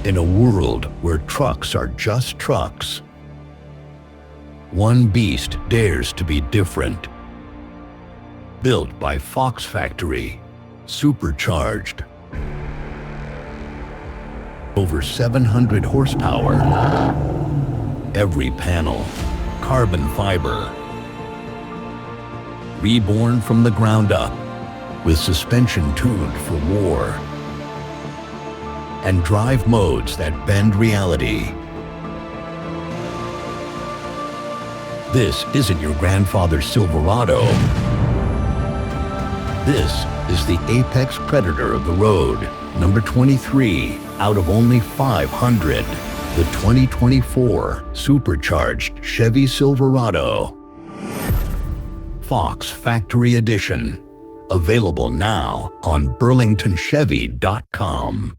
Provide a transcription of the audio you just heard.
In a world where trucks are just trucks, one beast dares to be different. Built by Fox Factory, supercharged, over 700 horsepower, every panel carbon fiber, reborn from the ground up with suspension tuned for war and drive modes that bend reality. This isn't your grandfather's Silverado. This is the apex predator of the road, number 23 out of only 500, the 2024 supercharged Chevy Silverado. Fox Factory Edition. Available now on burlingtonchevy.com.